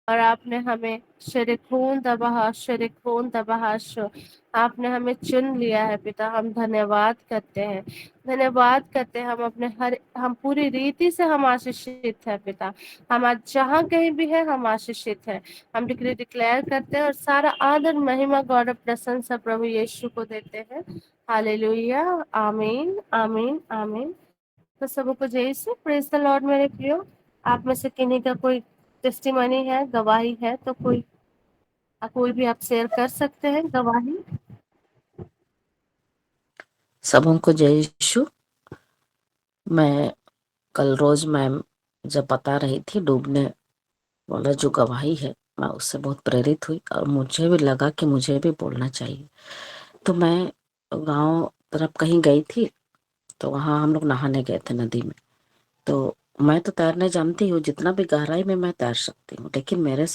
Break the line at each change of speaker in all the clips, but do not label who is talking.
और आपने हमें शरीखून दबाहाशो, आपने हमें चुन लिया है पिता। हम धन्यवाद करते हैं, धन्यवाद करते हैं। हम पूरी रीति से हम आशीषित है पिता। हम आज जहाँ कहीं भी है हम आशीषित है। हम डिक्री डिक्लेयर करते हैं और सारा आदर महिमा गौरव प्रशंसा प्रभु यीशु को देते हैं। हालेलुया, आमीन आमीन आमीन। तो सबको जय यीशु, प्रेज द लॉर्ड मेरे प्रियो। आप में से किन्हीं का कोई टेस्टिमनी है, गवाही है, तो कोई भी आप शेयर कर सकते हैं गवाही।
सबों को जय यीशु। मैं कल रोज मैम जब बता रही थी डूबने वाला जो गवाही है, मैं उससे बहुत प्रेरित हुई और मुझे भी लगा कि मुझे भी बोलना चाहिए। तो मैं गांव तरफ कहीं गई थी, तो वहां हम लोग नहाने गए थे नदी में। तो मैं तो तैरने जानती हूँ, जितना भी गहराई में मैं तैर सकती हूँ, लेकिन मेरे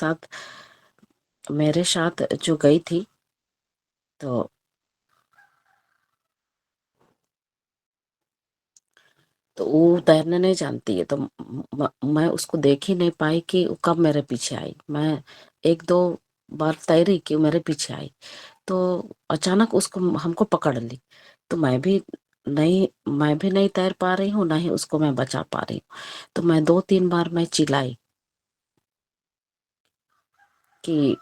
साथ जो गई थी, तो वो तैरने नहीं जानती है। तो मैं उसको देख ही नहीं पाई कि वो कब मेरे पीछे आई। मैं एक दो बार तैरी कि वो मेरे पीछे आई, तो अचानक उसको हमको पकड़ ली। तो मैं भी नहीं तैर पा रही हूँ, ना ही उसको मैं बचा पा रही हूँ। तो मैं 2-3 बार मैं चिल्लाई कि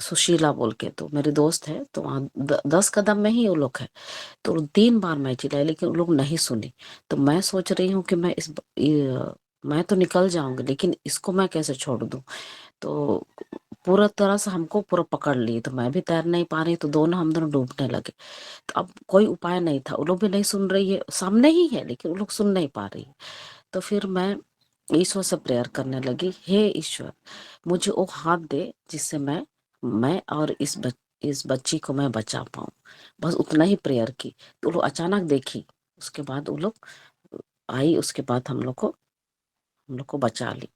सुशीला बोल के, तो मेरी दोस्त है, तो वहाँ 10 कदम में ही वो लोग है। तो 3 बार मैं चिल्लाई, लेकिन वो लोग नहीं सुनी। तो मैं सोच रही हूँ कि मैं तो निकल जाऊंगी, लेकिन इसको मैं कैसे छोड़ दूं। तो पूरा तरह से हमको पूरा पकड़ लिए, तो मैं भी तैर नहीं पा रही, तो हम दोनों डूबने लगे। तो अब कोई उपाय नहीं था, वो लोग भी नहीं सुन रही है, सामने ही है लेकिन वो लोग सुन नहीं पा रही है। तो फिर मैं ईश्वर से प्रेयर करने लगी, हे ईश्वर, मुझे वो हाथ दे जिससे मैं और इस बच्ची को मैं बचा पाऊं। बस उतना ही प्रेयर की। तो वो लोग अचानक देखी, उसके बाद वो लोग आई, उसके बाद हम लोग को बचा ली।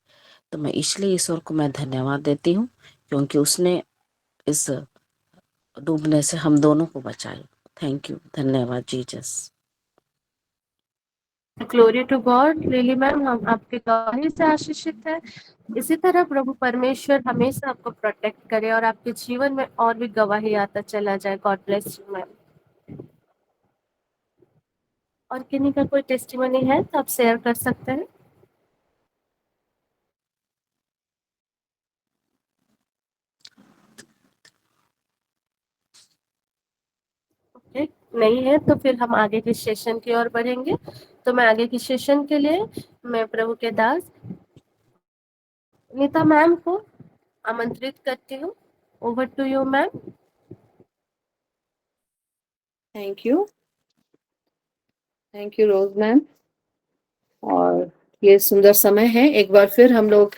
तो मैं इसलिए ईश्वर को मैं धन्यवाद देती हूँ, क्योंकि उसने इस डूबने से हम दोनों को बचाया। थैंक यू, धन्यवाद Jesus.
Glory to God. Lily ma'am, हम आपके गवाही से आशीषित है। इसी तरह प्रभु परमेश्वर हमेशा आपको प्रोटेक्ट करे और आपके जीवन में और भी गवाही आता चला जाए। God bless you ma'am. और किन्हीं का कोई टेस्टिमनी है तो आप शेयर कर सकते हैं। ओके, नहीं है तो फिर हम आगे के सेशन की ओर बढ़ेंगे। तो मैं आगे की सेशन के लिए मैं प्रभु के दास नीता मैम को आमंत्रित करती हूँ। Over to you ma'am.
Thank you Rose ma'am. और ये सुंदर समय है, एक बार फिर हम लोग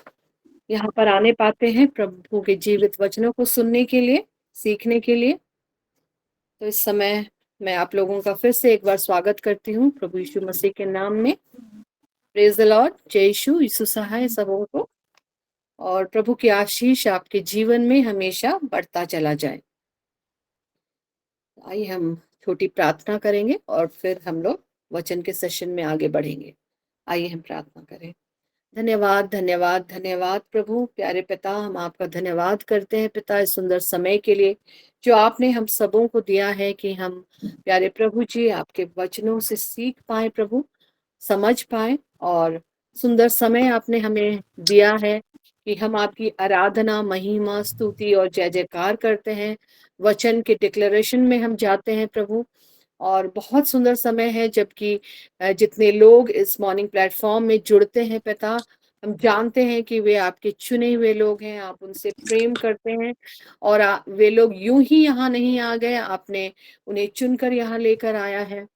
यहाँ पर आने पाते हैं प्रभु के जीवित वचनों को सुनने के लिए, सीखने के लिए। तो इस समय मैं आप लोगों का फिर से एक बार स्वागत करती हूँ प्रभु यीशु मसीह के नाम में। प्रेज द लॉर्ड, जय यीशु, यीशु सहाय सबों को। और प्रभु की आशीष आपके जीवन में हमेशा बढ़ता चला जाए। आइए हम छोटी प्रार्थना करेंगे और फिर हम लोग वचन के सेशन में आगे बढ़ेंगे। आइए हम प्रार्थना करें। धन्यवाद धन्यवाद धन्यवाद प्रभु, प्यारे पिता, हम आपका धन्यवाद करते हैं पिता इस सुंदर समय के लिए जो आपने हम सबों को दिया है कि हम प्यारे प्रभु जी आपके वचनों से सीख पाए प्रभु, समझ पाए। और सुंदर समय आपने हमें दिया है कि हम आपकी आराधना, महिमा, स्तुति और जय जयकार करते हैं। वचन के डिक्लेरेशन में हम जाते हैं प्रभु। और बहुत सुंदर समय है जबकि जितने लोग इस मॉर्निंग प्लेटफॉर्म में जुड़ते हैं पिता, हम जानते हैं कि वे आपके चुने हुए लोग हैं, आप उनसे प्रेम करते हैं। और वे लोग यूं ही यहाँ नहीं आ गए, आपने उन्हें चुनकर यहाँ लेकर आया है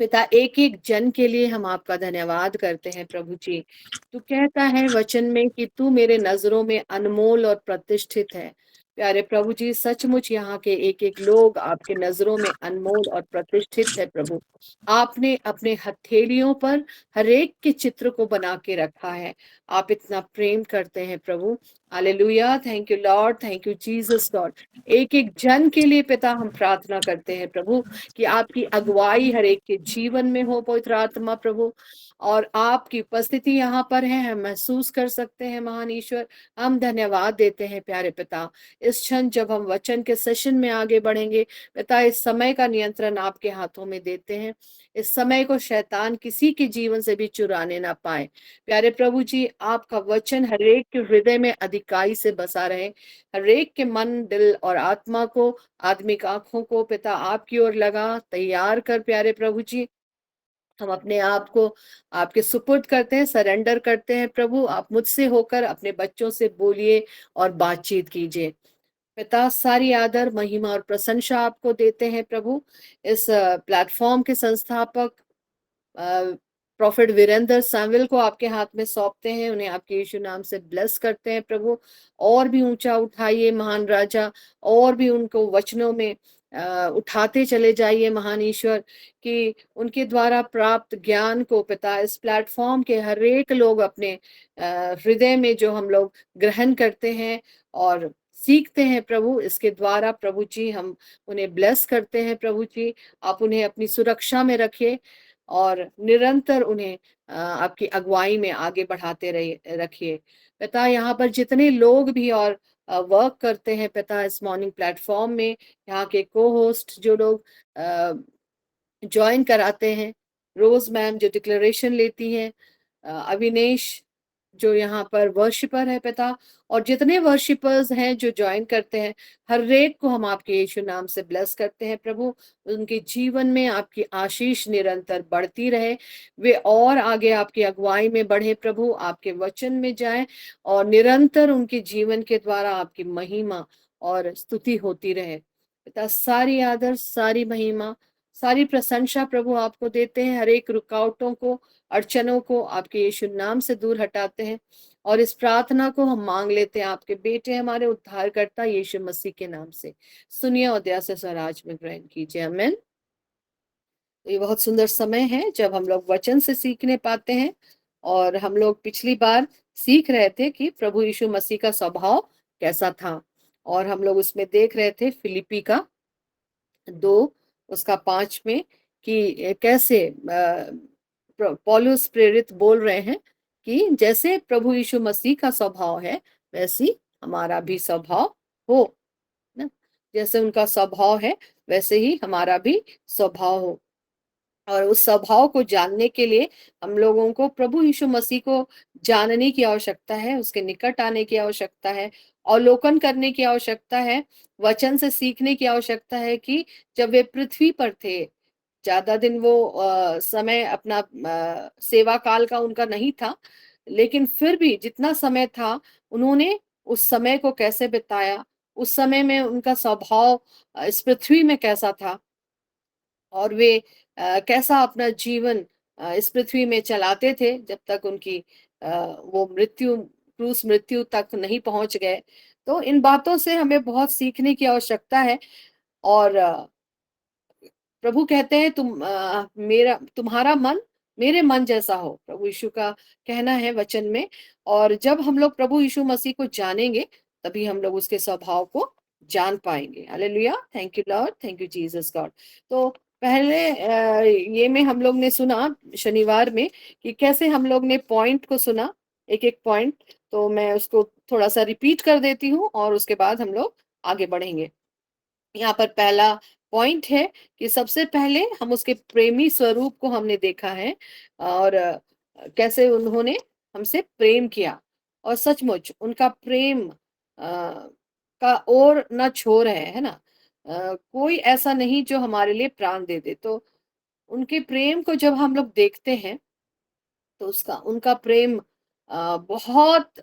पिता। एक एक जन के लिए हम आपका धन्यवाद करते हैं प्रभु जी। तू कहता है वचन में कि तू मेरे नजरों में अनमोल और प्रतिष्ठित है। प्यारे प्रभु जी, सचमुच यहाँ के एक एक लोग आपके नजरों में अनमोल और प्रतिष्ठित है प्रभु। आपने अपने हथेलियों पर हर एक के चित्र को बना के रखा है। आप इतना प्रेम करते हैं प्रभु। Hallelujah, thank you Lord, thank you Jesus Lord. एक एक जन के लिए पिता हम प्रार्थना करते हैं प्रभु कि आपकी अगुवाई हर एक के जीवन में हो पवित्र आत्मा प्रभु। और आपकी उपस्थिति यहाँ पर है, हम महसूस कर सकते हैं। महान ईश्वर, हम धन्यवाद देते हैं प्यारे पिता। इस क्षण जब हम वचन के सेशन में आगे बढ़ेंगे पिता, इस समय का नियंत्रण आपके हाथों में देते हैं। इस समय को शैतान किसी के जीवन से भी चुराने ना पाए। प्यारे प्रभु जी, आपका वचन हरेक के हृदय में अधिकाई से बसा रहे, हरेक के मन, दिल और आत्मा को, आत्मिक आंखों को पिता आपकी ओर लगा तैयार कर। प्यारे प्रभु जी, हम अपने आप को आपके सुपुर्द करते हैं, सरेंडर करते हैं। प्रभु, आप मुझसे होकर अपने बच्चों से बोलिए और बातचीत कीजिए। पिता, सारी आदर, महिमा और प्रशंसा आपको देते हैं प्रभु। इस प्लेटफॉर्म के संस्थापक प्रॉफिट वीरेंद्र साविल को आपके हाथ में सौंपते हैं, उन्हें आपके यीशु नाम से ब्लेस करते हैं प्रभु। और भी ऊंचा उठाइए महान राजा, और भी उनको वचनों में उठाते चले जाइए महान ईश्वर, कि उनके द्वारा प्राप्त ज्ञान को पिता इस प्लेटफॉर्म के हर एक लोग अपने हृदय में जो हम लोग ग्रहण करते हैं और सीखते हैं प्रभु, इसके द्वारा प्रभु जी हम उन्हें ब्लेस करते हैं। प्रभु जी, आप उन्हें अपनी सुरक्षा में रखिए और निरंतर उन्हें आपकी अगुवाई में आगे बढ़ाते रखिए पिता। यहाँ पर जितने लोग भी और वर्क करते हैं पिता इस मॉर्निंग प्लेटफॉर्म में, यहाँ के को होस्ट जो लोग ज्वाइन कराते हैं, रोज मैम जो डिक्लेरेशन लेती हैं, अविनेश जो यहाँ पर वर्शिपर है पिता, और जितने वर्शिपर्स हैं जो ज्वाइन करते हैं, हर एक को हम आपके यीशु नाम से ब्लेस करते हैं प्रभु। उनके जीवन में आपकी आशीष निरंतर बढ़ती रहे, वे और आगे आपकी अगुवाई में बढ़े प्रभु, आपके वचन में जाएं और निरंतर उनके जीवन के द्वारा आपकी महिमा और स्तुति होती रहे पिता। सारी आदर, सारी महिमा, सारी प्रशंसा प्रभु आपको देते हैं। हर एक रुकावटों को, अड़चनों को आपके यीशु नाम से दूर हटाते हैं और इस प्रार्थना को हम मांग लेते हैं आपके बेटे हमारे उद्धारकर्ता यीशु मसीह के नाम से। सुनिए और दया से स्वराज में ग्रहण कीजिए, आमीन। ये बहुत सुंदर समय है जब हम लोग वचन से सीखने पाते हैं, और हम लोग पिछली बार सीख रहे थे कि प्रभु यीशु मसीह का स्वभाव कैसा था, और हम लोग उसमें देख रहे थे फिलिपी का 2 उसका 5 में कि कैसे पौलुस प्रेरित बोल रहे हैं कि जैसे प्रभु यीशु मसीह का स्वभाव है वैसी हमारा भी स्वभाव हो ना, जैसे उनका स्वभाव है वैसे ही हमारा भी स्वभाव हो। और उस स्वभाव को जानने के लिए हम लोगों को प्रभु यीशु मसीह को जानने की आवश्यकता है, उसके निकट आने की आवश्यकता है, अवलोकन करने की आवश्यकता है, वचन से सीखने की आवश्यकता है कि जब वे पृथ्वी पर थे, ज्यादा दिन वो समय अपना सेवा काल का उनका नहीं था, लेकिन फिर भी जितना समय था उन्होंने उस समय को कैसे बिताया, उस समय में उनका स्वभाव इस पृथ्वी में कैसा था, और वे कैसा अपना जीवन इस पृथ्वी में चलाते थे जब तक उनकी वो क्रूस मृत्यु तक नहीं पहुंच गए। तो इन बातों से हमें बहुत सीखने की आवश्यकता है। और प्रभु कहते हैं तुम्हारा मन मेरे मन जैसा हो, प्रभु यीशु का कहना है वचन में। और जब हम लोग प्रभु यीशु मसीह को जानेंगे तभी हम लोग उसके स्वभाव को जान पाएंगे। Hallelujah, thank you Lord, thank you Jesus God. तो पहले ये में हम लोग ने सुना शनिवार में कि कैसे हम लोग ने पॉइंट को सुना, एक एक पॉइंट। तो मैं उसको थोड़ा सा रिपीट कर देती हूँ और उसके बाद हम लोग आगे बढ़ेंगे। यहाँ पर पहला पॉइंट है कि सबसे पहले हम उसके प्रेमी स्वरूप को हमने देखा है, और कैसे उन्होंने हमसे प्रेम किया, और सचमुच उनका प्रेम का और न छोर है ना। कोई ऐसा नहीं जो हमारे लिए प्राण दे दे। तो उनके प्रेम को जब हम लोग देखते हैं तो उनका प्रेम बहुत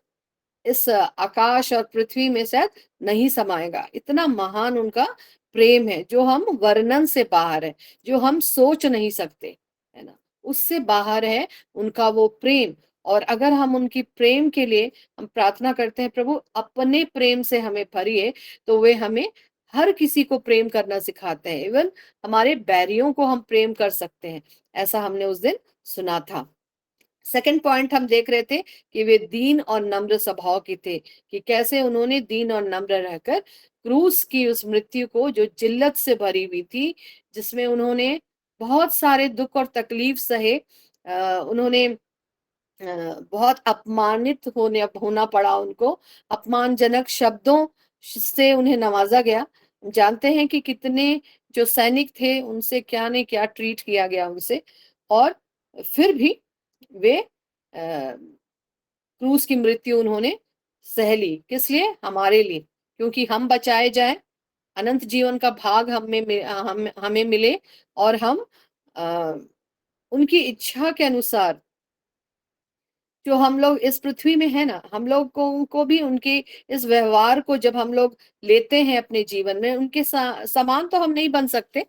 इस आकाश और पृथ्वी में शायद नहीं समाएगा। इतना महान उनका प्रेम है जो हम वर्णन से बाहर है, जो हम सोच नहीं सकते, है ना, उससे बाहर है उनका वो प्रेम। और अगर हम उनकी प्रेम के लिए हम प्रार्थना करते हैं, प्रभु अपने प्रेम से हमें भरिए, तो वे हमें हर किसी को प्रेम करना सिखाते हैं। इवन हमारे बैरियों को हम प्रेम कर सकते हैं, ऐसा हमने उस दिन सुना था। सेकंड पॉइंट हम देख रहे थे कि वे दीन और नम्र स्वभाव के थे, कि कैसे उन्होंने दीन और नम्र रहकर क्रूस की उस मृत्यु को, जो जिल्लत से भरी हुई थी, जिसमें उन्होंने बहुत सारे दुख और तकलीफ सहे, उन्होंने बहुत अपमानित होना पड़ा उनको, अपमानजनक शब्दों से उन्हें नवाजा गया। जानते हैं कि कितने जो सैनिक थे उनसे क्या ने क्या ट्रीट किया गया उनसे, और फिर भी वे क्रूस की मृत्यु उन्होंने सह ली। किस लिए? हमारे लिए, क्योंकि हम बचाए जाएं, अनंत जीवन का भाग हमें मिले, और हम अ, उनकी इच्छा के अनुसार जो हम लोग इस पृथ्वी में है ना, हम लोग को भी उनके इस व्यवहार को जब हम लोग लेते हैं अपने जीवन में, उनके समान तो हम नहीं बन सकते।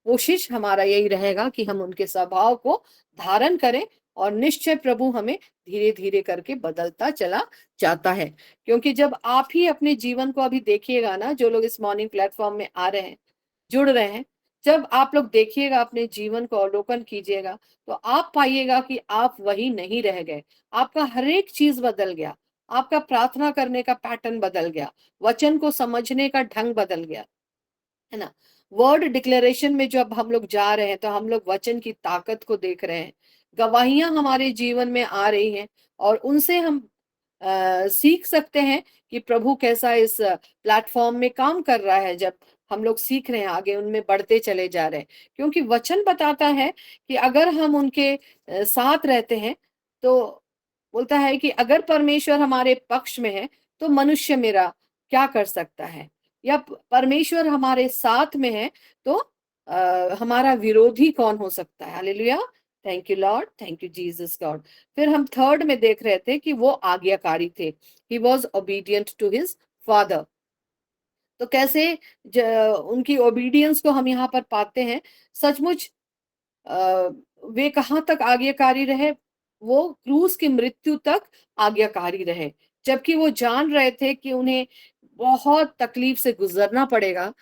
कोशिश हमारा यही रहेगा कि हम उनके स्वभाव को धारण करें, और निश्चय प्रभु हमें धीरे धीरे करके बदलता चला जाता है। क्योंकि जब आप ही अपने जीवन को अभी देखिएगा ना, जो लोग इस मॉर्निंग प्लेटफॉर्म में आ रहे हैं, जुड़ रहे हैं, जब आप लोग देखिएगा, अपने जीवन को अवलोकन कीजिएगा, तो आप पाइएगा कि आप वही नहीं रह गए। आपका हर एक चीज बदल गया, आपका प्रार्थना करने का पैटर्न बदल गया, वचन को समझने का ढंग बदल गया, है ना। वर्ड डिक्लेरेशन में जब हम लोग जा रहे हैं, तो हम लोग वचन की ताकत को देख रहे हैं, गवाहियां हमारे जीवन में आ रही हैं, और उनसे हम सीख सकते हैं कि प्रभु कैसा इस प्लेटफॉर्म में काम कर रहा है। जब हम लोग सीख रहे हैं, आगे उनमें बढ़ते चले जा रहे हैं, क्योंकि वचन बताता है कि अगर हम उनके साथ रहते हैं, तो बोलता है कि अगर परमेश्वर हमारे पक्ष में है, तो मनुष्य मेरा क्या कर सकता है, या परमेश्वर हमारे साथ में है, तो हमारा विरोधी कौन हो सकता है। Hallelujah, thank you Lord, thank you Jesus God. फिर हम थर्ड में देख रहे थे कि वो आज्ञाकारी थे, he was obedient to his father. तो कैसे उनकी ओबीडियंस को हम यहाँ पर पाते हैं। सचमुच अ, वे कहाँ तक आज्ञाकारी रहे? वो क्रूस की मृत्यु तक आज्ञाकारी रहे, जबकि वो जान रहे थे कि उन्हें बहुत तकलीफ से गुजरना पड़ेगा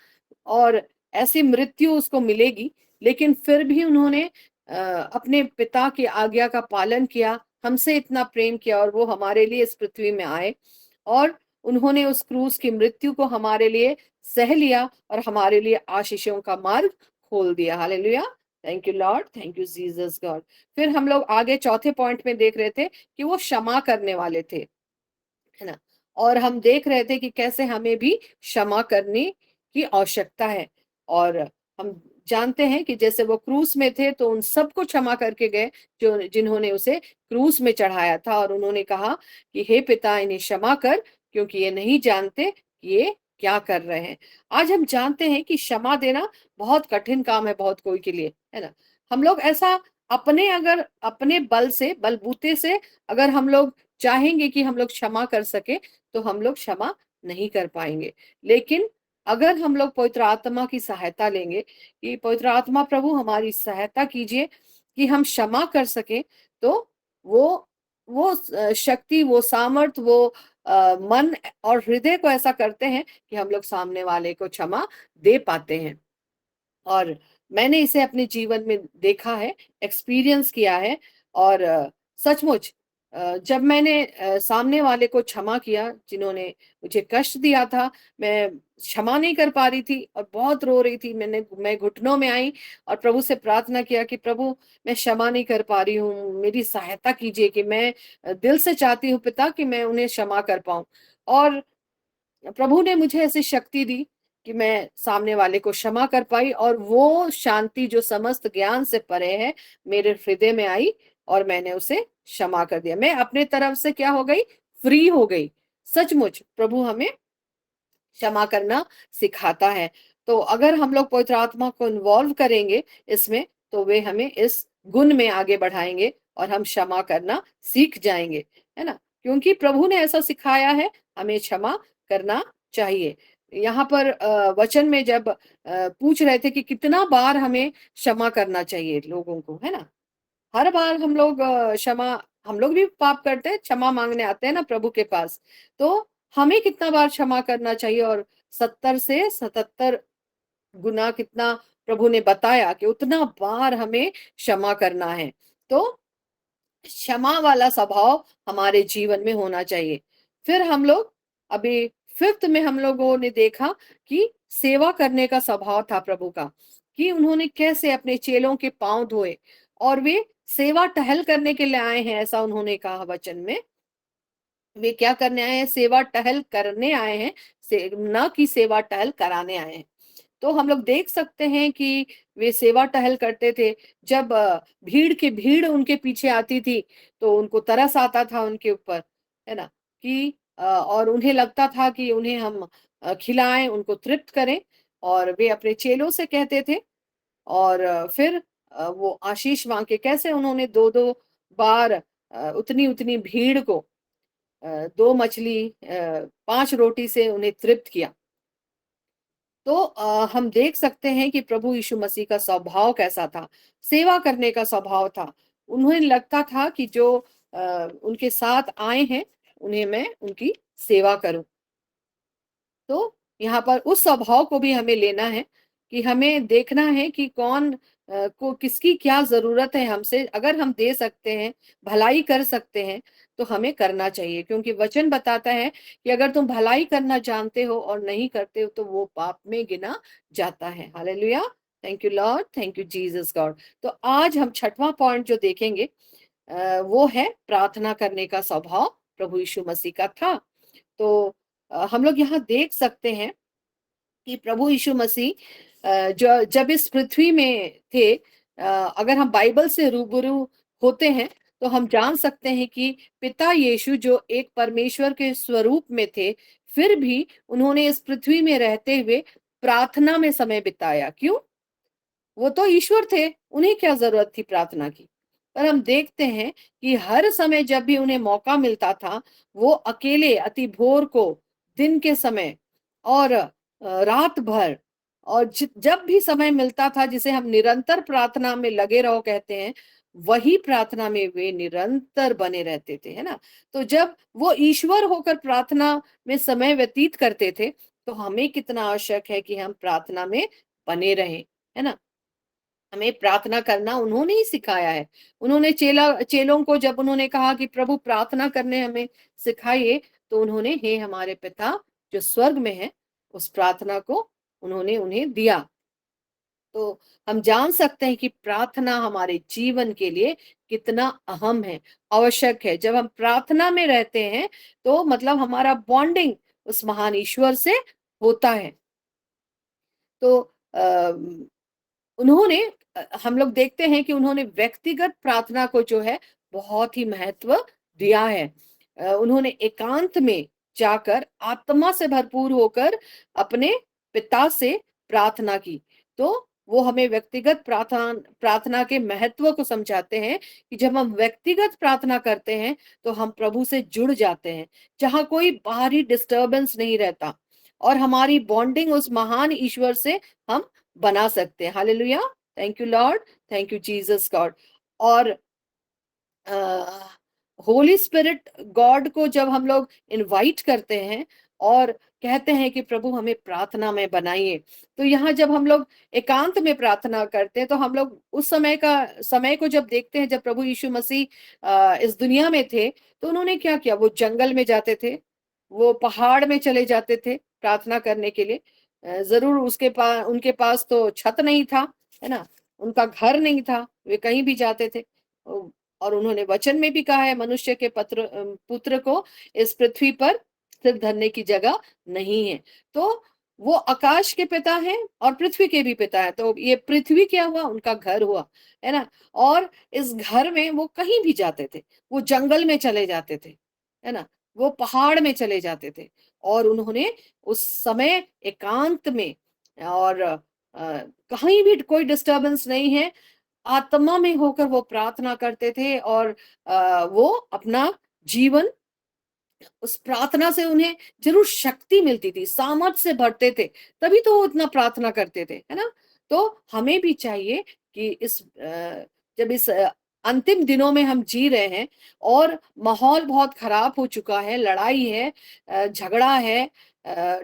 और ऐसी मृत्यु उसको मिलेगी, लेकिन फिर भी उन्होंने अपने पिता की आज्ञा का पालन किया, हमसे इतना प्रेम किया, और वो हमारे लिए इस पृथ्वी में आए, और उन्होंने उस क्रूस की मृत्यु को हमारे लिए सह लिया, और हमारे लिए आशीषों का मार्ग खोल दिया। Hallelujah, thank you Lord, thank you Jesus God. फिर हम लोग आगे चौथे पॉइंट में देख रहे थे कि वो क्षमा करने वाले थे, है ना। और हम देख रहे थे कि कैसे हमें भी क्षमा करने की आवश्यकता है, और हम जानते हैं कि जैसे वो क्रूस में थे, तो उन सबको क्षमा करके गए जो जिन्होंने उसे क्रूस में चढ़ाया था, और उन्होंने कहा कि हे पिता, इन्हें क्षमा कर, क्योंकि ये नहीं जानते कि ये क्या कर रहे हैं। आज हम जानते हैं कि क्षमा देना बहुत कठिन काम है बहुत कोई के लिए, है ना। हम लोग ऐसा अगर अपने बल से, बलबूते से अगर हम लोग चाहेंगे कि हम लोग क्षमा कर सके, तो हम लोग क्षमा नहीं कर पाएंगे। लेकिन अगर हम लोग पवित्र आत्मा की सहायता लेंगे कि पवित्र आत्मा प्रभु हमारी सहायता कीजिए कि हम क्षमा कर सके, तो वो शक्ति, वो सामर्थ, वो मन और हृदय को ऐसा करते हैं कि हम लोग सामने वाले को क्षमा दे पाते हैं। और मैंने इसे अपने जीवन में देखा है, एक्सपीरियंस किया है, और सचमुच जब मैंने सामने वाले को क्षमा किया, जिन्होंने मुझे कष्ट दिया था, मैं क्षमा नहीं कर पा रही थी और बहुत रो रही थी। मैं घुटनों में आई और प्रभु से प्रार्थना किया कि प्रभु, मैं क्षमा नहीं कर पा रही हूँ, मेरी सहायता कीजिए, कि मैं दिल से चाहती हूँ पिता कि मैं उन्हें क्षमा कर पाऊं। और प्रभु ने मुझे ऐसी शक्ति दी कि मैं सामने वाले को क्षमा कर पाई, और वो शांति जो समस्त ज्ञान से परे है, मेरे हृदय में आई, और मैंने उसे क्षमा कर दिया। मैं अपने तरफ से क्या हो गई? फ्री हो गई। सचमुच प्रभु हमें क्षमा करना सिखाता है। तो अगर हम लोग पवित्र आत्मा को इन्वॉल्व करेंगे इसमें, तो वे हमें इस गुण में आगे बढ़ाएंगे, और हम क्षमा करना सीख जाएंगे, है ना। क्योंकि प्रभु ने ऐसा सिखाया है, हमें क्षमा करना चाहिए। यहाँ पर वचन में जब पूछ रहे थे कि कितना बार हमें क्षमा करना चाहिए लोगों को, है ना। हर बार हम लोग क्षमा, हम लोग भी पाप करते हैं, क्षमा मांगने आते हैं ना प्रभु के पास, तो हमें कितना बार क्षमा करना चाहिए? और 70 से 77 गुना कितना प्रभु ने बताया कि उतना बार हमें क्षमा करना है। तो क्षमा वाला स्वभाव हमारे जीवन में होना चाहिए। फिर हम लोग अभी फिफ्थ में हम लोगों ने देखा कि सेवा करने का स्वभाव था प्रभु का, कि उन्होंने कैसे अपने चेलों के पांव धोए, और वे सेवा टहल करने के लिए आए हैं, ऐसा उन्होंने कहा वचन में। वे क्या करने आए हैं? सेवा टहल करने आए हैं, न कि सेवा टहल कराने आए हैं। तो हम लोग देख सकते हैं कि वे सेवा टहल करते थे। जब भीड़ की भीड़ उनके पीछे आती थी तो उनको तरस आता था उनके ऊपर, है ना? कि और उन्हें लगता था कि उन्हें हम खिलाएं, उनको तृप्त करें, और वे अपने चेलों से कहते थे। और फिर वो आशीष मांग के, कैसे उन्होंने दो दो बार उतनी उतनी भीड़ को 2 मछली 5 रोटी से उन्हें तृप्त किया। तो हम देख सकते हैं कि प्रभु यीशु मसीह का स्वभाव कैसा था, सेवा करने का स्वभाव था। उन्हें लगता था कि जो उनके साथ आए हैं, उन्हें मैं उनकी सेवा करूं। तो यहाँ पर उस स्वभाव को भी हमें लेना है कि हमें देखना है कि कौन को किसकी क्या जरूरत है हमसे। अगर हम दे सकते हैं, भलाई कर सकते हैं, तो हमें करना चाहिए, क्योंकि वचन बताता है कि अगर तुम भलाई करना जानते हो और नहीं करते हो तो वो पाप में गिना जाता है। Hallelujah, thank you Lord, thank you Jesus God. तो आज हम छठवां पॉइंट जो देखेंगे वो है प्रार्थना करने का स्वभाव प्रभु यीशु मसीह का था। तो हम लोग यहाँ देख सकते हैं कि प्रभु यीशु मसीह जो जब इस पृथ्वी में थे, अगर हम बाइबल से रूबरू होते हैं तो हम जान सकते हैं कि पिता यीशु जो एक परमेश्वर के स्वरूप में थे, फिर भी उन्होंने इस पृथ्वी में रहते हुए प्रार्थना में समय बिताया। क्यों? वो तो ईश्वर थे, उन्हें क्या जरूरत थी प्रार्थना की? पर हम देखते हैं कि हर समय जब भी उन्हें मौका मिलता था, वो अकेले अति भोर को, दिन के समय, और रात भर, और जब भी समय मिलता था, जिसे हम निरंतर प्रार्थना में लगे रहो कहते हैं, वही प्रार्थना में वे निरंतर बने रहते थे, है ना? तो जब वो ईश्वर होकर प्रार्थना में समय व्यतीत करते थे, तो हमें कितना आवश्यक है कि हम प्रार्थना में बने रहें, है ना? हमें प्रार्थना करना उन्होंने ही सिखाया है। उन्होंने चेलों को जब उन्होंने कहा कि प्रभु प्रार्थना करने हमें सिखाइए, तो उन्होंने हे हमारे पिता जो स्वर्ग में है, उस प्रार्थना को उन्होंने उन्हें दिया। तो हम जान सकते हैं कि प्रार्थना हमारे जीवन के लिए कितना अहम है, आवश्यक है। जब हम प्रार्थना में रहते हैं तो मतलब हमारा बॉन्डिंग उस महान ईश्वर से होता है। तो उन्होंने हम लोग देखते हैं कि उन्होंने व्यक्तिगत प्रार्थना को जो है बहुत ही महत्व दिया है। उन्होंने एकांत में जाकर आत्मा से भरपूर होकर अपने पिता से प्रार्थना की। तो वो हमें व्यक्तिगत प्रार्थना प्रार्थना के महत्व को समझाते हैं कि जब हम व्यक्तिगत प्रार्थना करते हैं तो हम प्रभु से जुड़ जाते हैं, जहां कोई बाहरी डिस्टरबेंस नहीं रहता, और हमारी बॉन्डिंग उस महान ईश्वर से हम बना सकते हैं। Hallelujah, thank you Lord, thank you Jesus God. और होली स्पिरिट गॉड को जब हम लोग इनवाइट करते हैं और कहते हैं कि प्रभु हमें प्रार्थना में बनाइए, तो यहाँ जब हम लोग एकांत में प्रार्थना करते हैं तो हम लोग उस समय को जब देखते हैं, जब प्रभु यीशु मसीह इस दुनिया में थे, तो उन्होंने क्या किया? वो जंगल में जाते थे, वो पहाड़ में चले जाते थे प्रार्थना करने के लिए। जरूर उनके पास तो छत नहीं था, है ना? उनका घर नहीं था, वे कहीं भी जाते थे। और उन्होंने वचन में भी कहा है, मनुष्य के पुत्र को इस पृथ्वी पर सिर धरने की जगह नहीं है। तो वो आकाश के पिता हैं और पृथ्वी के भी पिता है। तो ये पृथ्वी क्या हुआ? उनका घर हुआ, है ना? और इस घर में वो कहीं भी जाते थे, वो जंगल में चले जाते थे, है ना? वो पहाड़ में चले जाते थे, और उन्होंने उस समय एकांत में, और कहीं भी कोई डिस्टरबेंस नहीं है, आत्मा में होकर वो प्रार्थना करते थे, और वो अपना जीवन उस प्रार्थना से उन्हें जरूर शक्ति मिलती थी, सामर्थ से भरते थे, तभी तो वो इतना प्रार्थना करते थे, है ना? तो हमें भी चाहिए कि जब इस अंतिम दिनों में हम जी रहे हैं और माहौल बहुत खराब हो चुका है, लड़ाई है, झगड़ा है,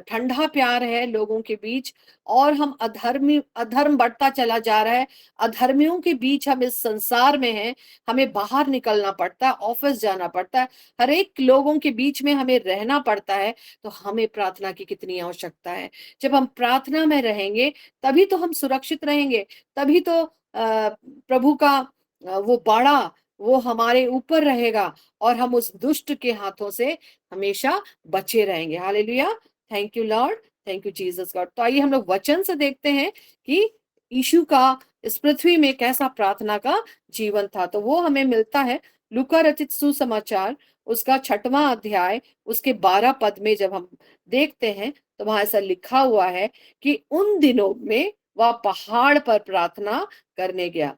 ठंडा प्यार है लोगों के बीच, और हम अधर्म बढ़ता चला जा रहा है, अधर्मियों के बीच हम इस संसार में हैं, हमें बाहर निकलना पड़ता है, ऑफिस जाना पड़ता है, हर एक लोगों के बीच में हमें रहना पड़ता है। तो हमें प्रार्थना की कितनी आवश्यकता है। जब हम प्रार्थना में रहेंगे तभी तो हम सुरक्षित रहेंगे, तभी तो प्रभु का वो बड़ा, वो हमारे ऊपर रहेगा और हम उस दुष्ट के हाथों से हमेशा बचे रहेंगे। Hallelujah, thank you Lord, thank you Jesus God. तो आइए हम लोग वचन से देखते हैं कि यीशु का इस पृथ्वी में कैसा प्रार्थना का जीवन था। तो वो हमें मिलता है लूका रचित सुसमाचार उसका 6वां अध्याय उसके 12 पद में। जब हम देखते हैं तो वहां ऐसा लिखा हुआ है कि उन दिनों में वह पहाड़ पर प्रार्थना करने गया।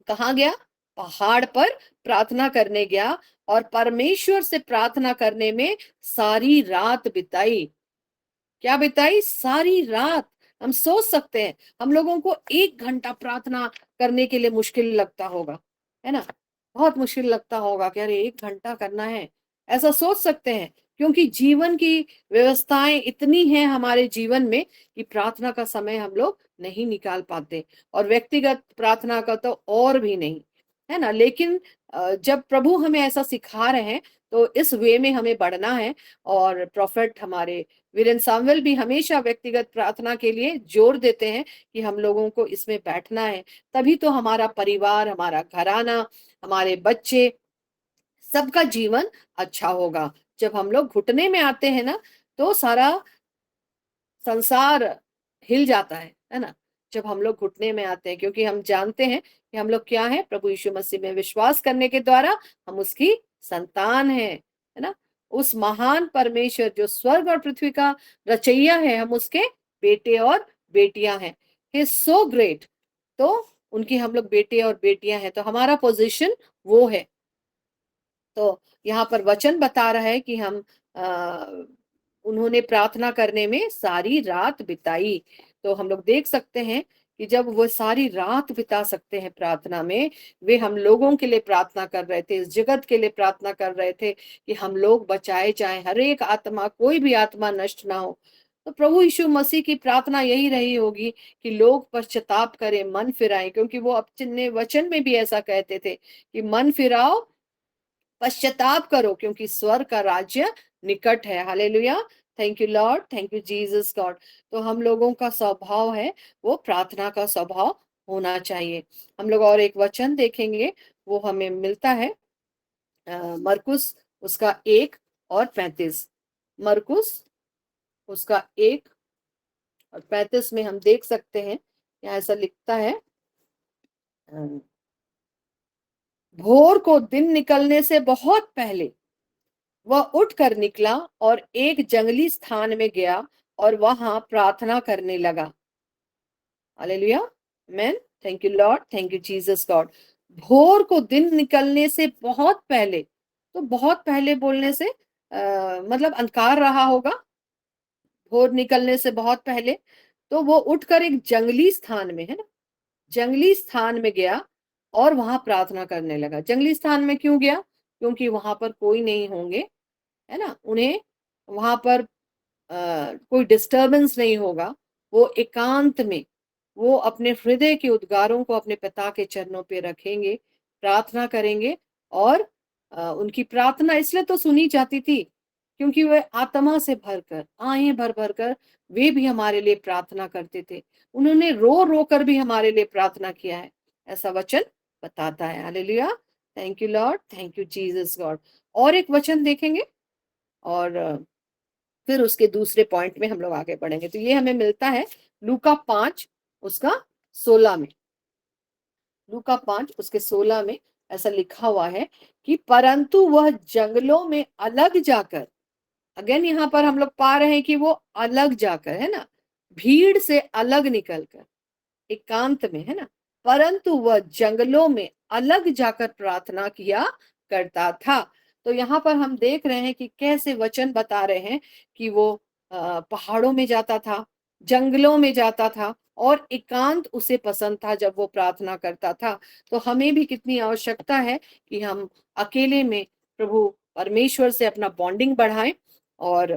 कहाँ गया? पहाड़ पर प्रार्थना करने गया और परमेश्वर से प्रार्थना करने में सारी रात बिताई। क्या बिताई? सारी रात। हम सोच सकते हैं हम लोगों को 1 घंटा प्रार्थना करने के लिए मुश्किल लगता होगा, है ना? बहुत मुश्किल लगता होगा कि अरे 1 घंटा करना है, ऐसा सोच सकते हैं। क्योंकि जीवन की व्यवस्थाएं इतनी हैं हमारे जीवन में कि प्रार्थना का समय हम लोग नहीं निकाल पाते, और व्यक्तिगत प्रार्थना का तो और भी नहीं, है ना? लेकिन जब प्रभु हमें ऐसा सिखा रहे हैं तो इस वे में हमें बढ़ना है। और प्रोफेट हमारे वीरेंद्र सामुएल भी हमेशा व्यक्तिगत प्रार्थना के लिए जोर देते हैं कि हम लोगों को इसमें बैठना है। तभी तो हमारा परिवार, हमारा घराना, हमारे बच्चे, सबका जीवन अच्छा होगा। जब हम लोग घुटने में आते हैं ना तो सारा संसार हिल जाता है ना? जब हम लोग घुटने में आते हैं, क्योंकि हम जानते हैं कि हम लोग क्या है, प्रभु यीशु मसीह में विश्वास करने के द्वारा हम उसकी संतान है ना? उस महान परमेश्वर जो स्वर्ग और पृथ्वी का रचैया है, हम उसके बेटे और बेटियां हैं। He is so great. तो उनकी हम लोग बेटे और बेटियां हैं, तो हमारा पोजीशन वो है। तो यहाँ पर वचन बता रहा है कि हम उन्होंने प्रार्थना करने में सारी रात बिताई। तो हम लोग देख सकते हैं कि जब वो सारी रात बिता सकते हैं प्रार्थना में, वे हम लोगों के लिए प्रार्थना कर रहे थे, इस जगत के लिए प्रार्थना कर रहे थे कि हम लोग बचाए जाएं, हर एक आत्मा, कोई भी आत्मा नष्ट ना हो। तो प्रभु यीशु मसीह की प्रार्थना यही रही होगी कि लोग पश्चाताप करें, मन फिराएं, क्योंकि वो अपने वचन में भी ऐसा कहते थे कि मन फिराओ, पश्चाताप करो, क्योंकि स्वर्ग का राज्य निकट है। Hallelujah, thank you Lord, thank you Jesus God. तो हम लोगों का स्वभाव है वो प्रार्थना का स्वभाव होना चाहिए। हम लोग और एक वचन देखेंगे, वो हमें मिलता है मरकुस उसका 1:35। मरकुस उसका 1:35 में हम देख सकते हैं, यहाँ ऐसा लिखता है, भोर को दिन निकलने से बहुत पहले वह उठकर निकला और एक जंगली स्थान में गया और वहां प्रार्थना करने लगा। Hallelujah, amen, thank you Lord, thank you Jesus God. भोर को दिन निकलने से बहुत पहले, तो बहुत पहले बोलने से मतलब अंधकार रहा होगा, भोर निकलने से बहुत पहले। तो वो उठकर एक जंगली स्थान में, है ना, जंगली स्थान में गया और वहां प्रार्थना करने लगा। जंगली स्थान में क्यों गया? क्योंकि वहां पर कोई नहीं होंगे, है ना, उन्हें वहां पर कोई डिस्टरबेंस नहीं होगा। वो एकांत में वो अपने हृदय के उद्गारों को अपने पिता के चरणों पे रखेंगे, प्रार्थना करेंगे। और उनकी प्रार्थना इसलिए तो सुनी जाती थी क्योंकि वे आत्मा से भरकर, आए भर भर कर वे भी हमारे लिए प्रार्थना करते थे। उन्होंने रो रो कर भी हमारे लिए प्रार्थना किया है, ऐसा वचन बताता है। Hallelujah, thank you Lord, thank you Jesus God. और एक वचन देखेंगे और फिर उसके दूसरे पॉइंट में हम लोग आगे बढ़ेंगे। तो ये हमें मिलता है लूका 5 उसका 16 में। लूका 5 उसके 16 में ऐसा लिखा हुआ है कि परंतु वह जंगलों में अलग जाकर, अगेन यहाँ पर हम लोग पा रहे हैं कि वो अलग जाकर, है ना, भीड़ से अलग निकलकर एकांत में, है ना, परंतु वह जंगलों में अलग जाकर प्रार्थना किया करता था। तो यहाँ पर हम देख रहे हैं कि कैसे वचन बता रहे हैं कि वो पहाड़ों में जाता था, जंगलों में जाता था और एकांत उसे पसंद था जब वो प्रार्थना करता था। तो हमें भी कितनी आवश्यकता है कि हम अकेले में प्रभु परमेश्वर से अपना बॉन्डिंग बढ़ाएं और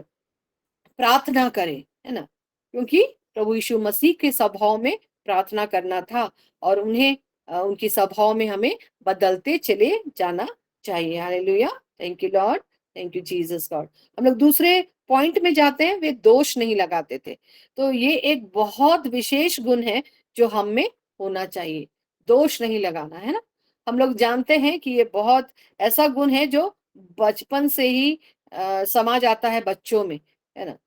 प्रार्थना करें, है ना, क्योंकि प्रभु यीशु मसीह के स्वभाव में प्रार्थना करना था और उन्हें उनकी स्वभाव में हमें बदलते चले जाना चाहिए। Hallelujah, thank you Lord, thank you Jesus God. हम लोग दूसरे पॉइंट में जाते हैं, वे दोष नहीं लगाते थे। तो ये एक बहुत विशेष गुण है जो हम में होना चाहिए, दोष नहीं लगाना, है ना। हम लोग जानते हैं कि ये बहुत ऐसा गुण है जो बचपन से ही समा जाता है बच्चों में, है ना।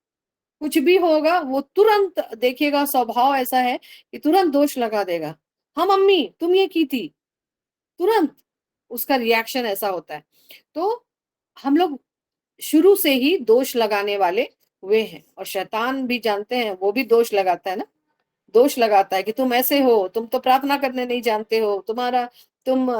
कुछ भी होगा वो तुरंत देखिएगा, स्वभाव ऐसा है कि तुरंत दोष लगा देगा। हाँ मम्मी तुम ये की थी, तुरंत उसका रिएक्शन ऐसा होता है। तो हम लोग शुरू से ही दोष लगाने वाले हुए हैं, और शैतान भी जानते हैं, वो भी दोष लगाता है ना, दोष लगाता है कि तुम ऐसे हो, तुम तो प्रार्थना करने नहीं जानते हो, तुम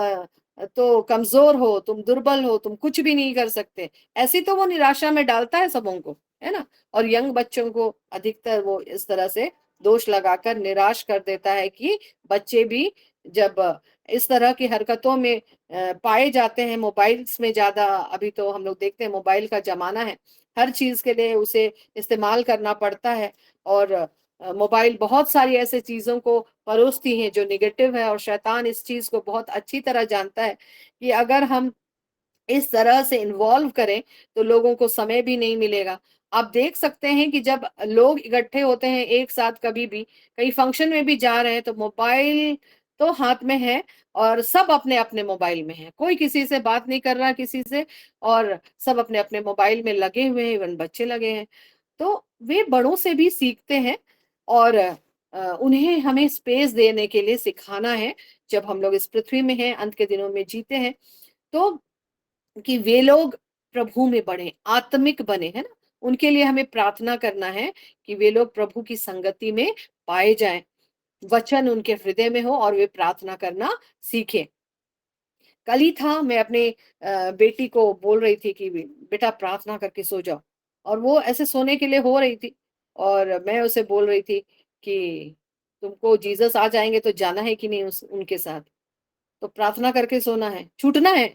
तो कमजोर हो, तुम दुर्बल हो, तुम कुछ भी नहीं कर सकते। ऐसी तो वो निराशा में डालता है सबों को, है ना। और यंग बच्चों को अधिकतर वो इस तरह से दोष लगाकर निराश कर देता है कि बच्चे भी जब इस तरह की हरकतों में पाए जाते हैं, मोबाइल्स में ज्यादा, अभी तो हम लोग देखते हैं मोबाइल का जमाना है, हर चीज के लिए उसे इस्तेमाल करना पड़ता है। और मोबाइल बहुत सारी ऐसे चीजों को परोसती हैं जो निगेटिव है, और शैतान इस चीज को बहुत अच्छी तरह जानता है कि अगर हम इस तरह से इन्वॉल्व करें तो लोगों को समय भी नहीं मिलेगा। आप देख सकते हैं कि जब लोग इकट्ठे होते हैं एक साथ, कभी भी कहीं फंक्शन में भी जा रहे हैं, तो मोबाइल तो हाथ में है, और सब अपने अपने मोबाइल में है, कोई किसी से बात नहीं कर रहा किसी से, और सब अपने अपने मोबाइल में लगे हुए हैं, इवन बच्चे लगे हैं। तो वे बड़ों से भी सीखते हैं, और उन्हें हमें स्पेस देने के लिए सिखाना है। जब हम लोग इस पृथ्वी में हैं, अंत के दिनों में जीते हैं, तो कि वे लोग प्रभु में बढ़े, आत्मिक बने, है ना। उनके लिए हमें प्रार्थना करना है कि वे लोग प्रभु की संगति में पाए जाएं, वचन उनके हृदय में हो और वे प्रार्थना करना सीखें। कल ही था, मैं अपने बेटी को बोल रही थी कि बेटा प्रार्थना करके सो जाओ, और वो ऐसे सोने के लिए हो रही थी, और मैं उसे बोल रही थी कि तुमको जीसस आ जाएंगे तो जाना है कि नहीं उनके साथ, तो प्रार्थना करके सोना है, छूटना है।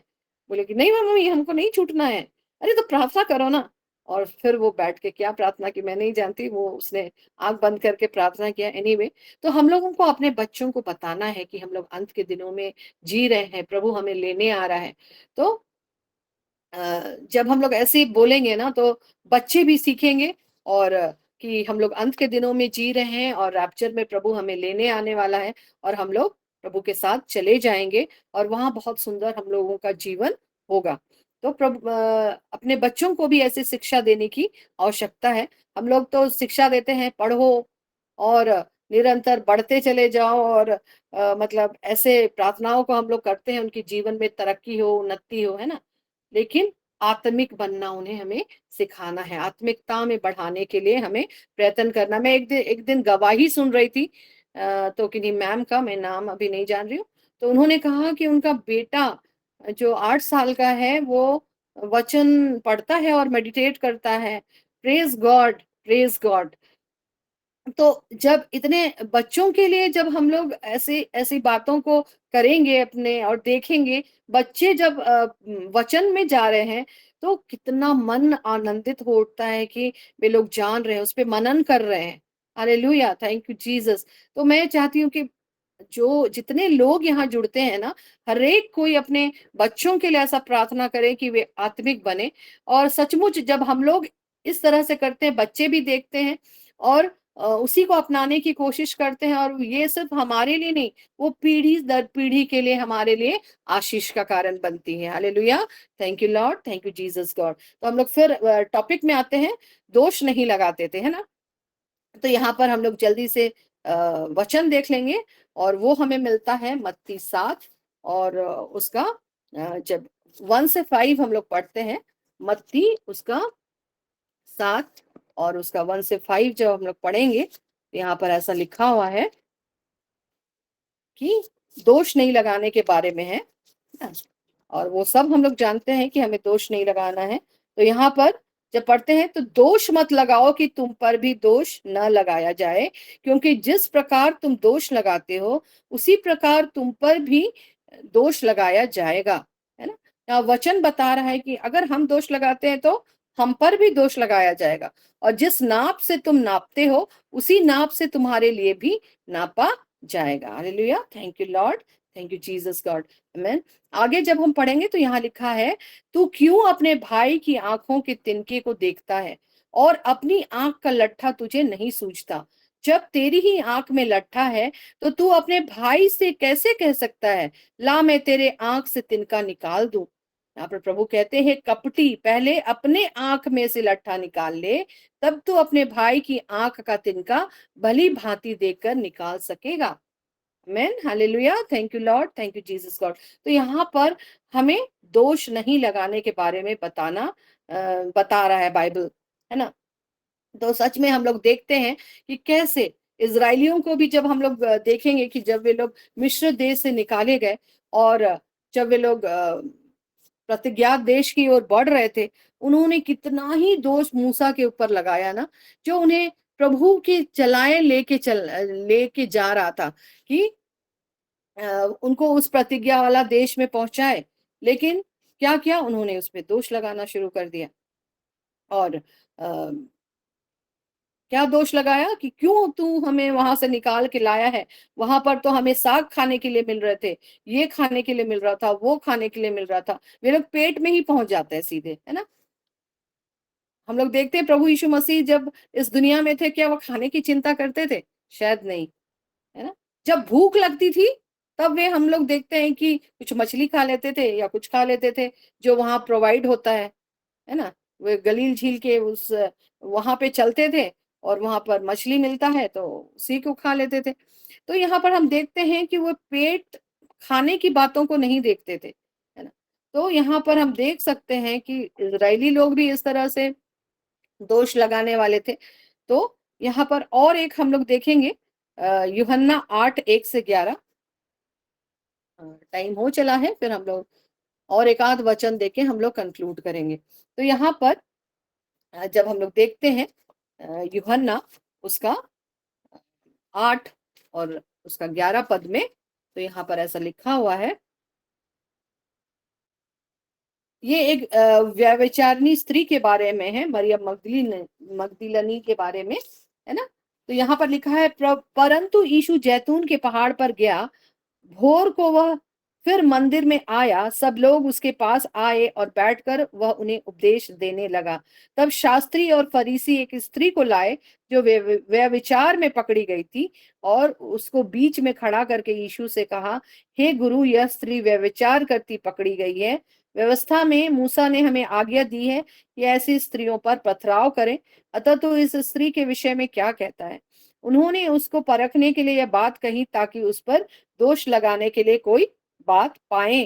बोले कि नहीं मम्मी हमको नहीं छूटना है। अरे तो प्रार्थना करो ना। और फिर वो बैठ के क्या प्रार्थना की मैं नहीं जानती, वो उसने आंख बंद करके प्रार्थना किया। एनीवे, तो हम लोगों को अपने बच्चों को बताना है कि हम लोग अंत के दिनों में जी रहे हैं, प्रभु हमें लेने आ रहा है। तो जब हम लोग ऐसे ही बोलेंगे ना, तो बच्चे भी सीखेंगे, और कि हम लोग अंत के दिनों में जी रहे हैं, और रैप्चर में प्रभु हमें लेने आने वाला है, और हम लोग प्रभु के साथ चले जाएंगे, और वहां बहुत सुंदर हम लोगों का जीवन होगा। तो प्रभु अपने बच्चों को भी ऐसी शिक्षा देने की आवश्यकता है। हम लोग तो शिक्षा देते हैं पढ़ो और निरंतर बढ़ते चले जाओ, और मतलब ऐसे प्रार्थनाओं को हम लोग करते हैं उनकी जीवन में तरक्की हो, उन्नति हो, है ना। लेकिन आत्मिक बनना उन्हें हमें सिखाना है, आत्मिकता में बढ़ाने के लिए हमें प्रयत्न करना। मैं एक दिन गवाही सुन रही थी, तो किन्हीं मैम का, मैं नाम अभी नहीं जान रही हूँ, तो उन्होंने कहा कि उनका बेटा जो 8 साल का है, वो वचन पढ़ता है और मेडिटेट करता है। Praise God, praise God. तो जब इतने बच्चों के लिए जब हम लोग ऐसी ऐसी बातों को करेंगे अपने, और देखेंगे बच्चे जब वचन में जा रहे हैं, तो कितना मन आनंदित हो उठता है कि वे लोग जान रहे हैं, उस पे मनन कर रहे हैं। Hallelujah, thank you Jesus. तो मैं चाहती हूँ कि जो जितने लोग यहाँ जुड़ते हैं ना, हर एक कोई अपने बच्चों के लिए ऐसा प्रार्थना करे कि वे आत्मिक बने। और सचमुच जब हम लोग इस तरह से करते हैं, बच्चे भी देखते हैं, और उसी को अपनाने की कोशिश करते हैं, और ये सिर्फ हमारे लिए नहीं, वो पीढ़ी दर पीढ़ी के लिए हमारे लिए आशीष का कारण बनती है। Hallelujah, thank you Lord, thank you Jesus God. तो हम लोग फिर टॉपिक में आते हैं, दोष नहीं लगाते थे, है ना। तो यहाँ पर हम लोग जल्दी से वचन देख लेंगे, और वो हमें मिलता है मत्ती 7, और उसका जब 1 से 5 हम लोग पढ़ते हैं, मत्ती उसका 7 और उसका 1 से 5 जब हम लोग पढ़ेंगे, तो यहाँ पर ऐसा लिखा हुआ है कि दोष नहीं लगाने के बारे में है ना? और वो सब हम लोग जानते हैं कि हमें दोष नहीं लगाना है। तो यहाँ पर जब पढ़ते हैं, तो दोष मत लगाओ कि तुम पर भी दोष न लगाया जाए, क्योंकि जिस प्रकार तुम दोष लगाते हो, उसी प्रकार तुम पर भी दोष लगाया जाएगा, है ना। यहाँ वचन बता रहा है कि अगर हम दोष लगाते हैं तो हम पर भी दोष लगाया जाएगा, और जिस नाप से तुम नापते हो, उसी नाप से तुम्हारे लिए भी नापा जाएगा। Hallelujah, thank you Lord, thank you Jesus God, amen. आगे जब हम पढ़ेंगे तो यहाँ लिखा है, तू क्यों अपने भाई की आंखों के तिनके को देखता है, और अपनी आंख का लट्ठा तुझे नहीं सूझता। जब तेरी ही आंख में लट्ठा है तो तू अपने भाई से कैसे कह सकता है, ला मैं तेरे आंख से तिनका निकाल दूं। यहाँ पर प्रभु कहते हैं, कपटी, पहले अपने आंख में से लट्ठा निकाल ले, तब तू अपने भाई की आंख का तिनका भली भांति देखकर निकाल सकेगा। Amen, hallelujah, thank you Lord, thank you Jesus God. तो यहाँ पर हमें दोष नहीं लगाने के बारे में बता रहा है बाइबल, है ना। तो सच में हम लोग देखते हैं कि कैसे इजरायलियों को भी जब हम लोग देखेंगे कि जब वे लोग मिस्र देश से निकाले गए और जब वे लोग प्रतिज्ञा देश की ओर बढ़ रहे थे, उन्होंने कितना ही दोष मूसा के ऊपर लगाया ना, जो उन्हें प्रभु के चलाए लेके जा रहा था कि उनको उस प्रतिज्ञा वाला देश में पहुंचाए। लेकिन क्या किया उन्होंने, उस पे दोष लगाना शुरू कर दिया। और क्या दोष लगाया कि क्यों तू हमें वहां से निकाल के लाया है, वहां पर तो हमें साग खाने के लिए मिल रहे थे, ये खाने के लिए मिल रहा था, वो खाने के लिए मिल रहा था। वे लोग पेट में ही पहुंच जाते हैं सीधे, है ना। हम लोग देखते हैं प्रभु यीशु मसीह जब इस दुनिया में थे, क्या वो खाने की चिंता करते थे? शायद नहीं, है ना। जब भूख लगती थी तब वे, हम लोग देखते हैं कि कुछ मछली खा लेते थे या कुछ खा लेते थे जो वहां प्रोवाइड होता है ना। वे गलील झील के उस वहां पे चलते थे और वहां पर मछली मिलता है तो उसी को खा लेते थे। तो यहाँ पर हम देखते हैं कि वो पेट खाने की बातों को नहीं देखते थे, है ना। तो यहाँ पर हम देख सकते हैं कि इजरायली लोग भी इस तरह से दोष लगाने वाले थे। तो यहाँ पर और एक हम लोग देखेंगे, यूहन्ना 8:1-11। टाइम हो चला है, फिर हम लोग और एक आध वचन देके हम लोग कंक्लूड करेंगे। तो यहाँ पर जब हम लोग देखते हैं यूहन्ना उसका 8 और उसका 11 पद में, तो यहाँ पर ऐसा लिखा हुआ है, ये एक व्यभिचारिणी स्त्री के बारे में है, मरियम मगदलीनी के बारे में, है ना। तो यहाँ पर लिखा है, परंतु यीशु जैतून के पहाड़ पर गया, भोर को वह फिर मंदिर में आया, सब लोग उसके पास आए और बैठकर वह उन्हें उपदेश देने लगा। तब शास्त्री और फरीसी एक स्त्री को लाए जो व्यभिचार में पकड़ी गई थी, और उसको बीच में खड़ा करके यीशु से कहा, हे गुरु, यह स्त्री व्यभिचार करती पकड़ी गई है। व्यवस्था में मूसा ने हमें आज्ञा दी है कि ऐसी स्त्रियों पर पथराव करें, अतः तो इस स्त्री के विषय में क्या कहता है। उन्होंने उसको परखने के लिए यह बात कही ताकि उस पर दोष लगाने के लिए कोई बात पाए।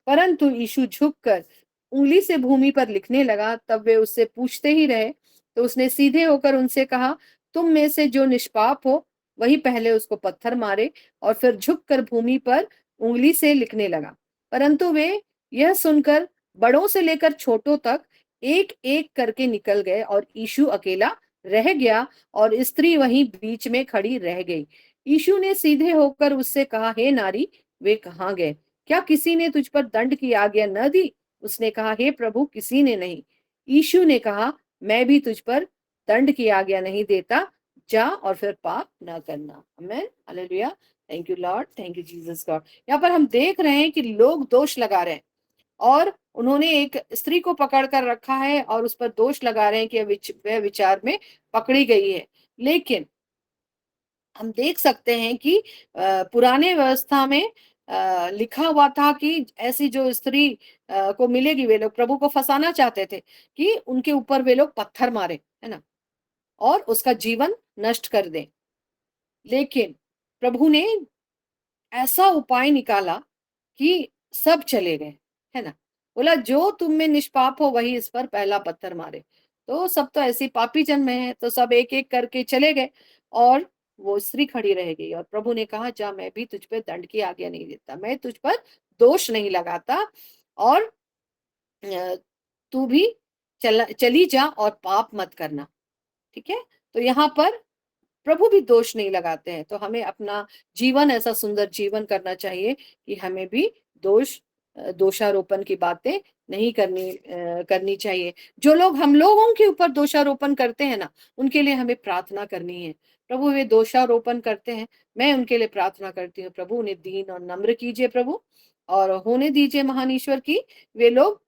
परंतु यीशु झुककर उंगली से भूमि पर लिखने लगा। तब वे उससे पूछते ही रहे, तो उसने सीधे होकर उनसे कहा, तुम में से जो निष्पाप हो वही पहले उसको पत्थर मारे। और फिर झुककर भूमि पर उंगली से लिखने लगा। परंतु वे यह सुनकर बड़ों से लेकर छोटों तक एक एक करके निकल गए, और यीशु अकेला रह गया और स्त्री वहीं बीच में खड़ी रह गई। यीशु ने सीधे होकर उससे कहा, हे नारी, वे कहाँ गए? क्या किसी ने तुझ पर दंड की आज्ञा न दी? उसने कहा, हे प्रभु, किसी ने नहीं। यीशु ने कहा, मैं भी तुझ पर दंड की आज्ञा नहीं देता, जा और फिर पाप न करना। Amen, hallelujah, thank you Lord, thank you Jesus God. यहाँ पर हम देख रहे हैं कि लोग दोष लगा रहे हैं, और उन्होंने एक स्त्री को पकड़ कर रखा है और उस पर दोष लगा रहे हैं कि वह विचार में पकड़ी गई है। लेकिन हम देख सकते हैं कि पुराने व्यवस्था में लिखा हुआ था कि ऐसी जो स्त्री को मिलेगी, वे लोग प्रभु को फंसाना चाहते थे कि उनके ऊपर वे लोग पत्थर मारे, है ना, और उसका जीवन नष्ट कर दें। लेकिन प्रभु ने ऐसा उपाय निकाला कि सब चले गए, है ना। बोला, जो तुम में निष्पाप हो वही इस पर पहला पत्थर मारे। तो सब तो ऐसी पापी जन्मे हैं, तो सब एक एक करके चले गए, और वो स्त्री खड़ी रह गई। और प्रभु ने कहा, जा, मैं भी तुझ पे दंड की आज्ञा नहीं देता, मैं तुझ पर दोष नहीं लगाता, और तू भी चली जा और पाप मत करना। ठीक है। तो यहाँ पर प्रभु भी दोष नहीं लगाते हैं। तो हमें अपना जीवन ऐसा सुंदर जीवन करना चाहिए कि हमें भी दोषारोपण की बातें नहीं करनी चाहिए। जो लोग हम लोगों के ऊपर दोषारोपण करते हैं ना, उनके लिए हमें प्रार्थना करनी है। प्रभु, वे दोषारोपण करते हैं, मैं उनके लिए प्रार्थना करती हूँ, प्रभु उन्हें दीन और नम्र कीजिए प्रभु, और होने दीजिए महान ईश्वर की वे लोग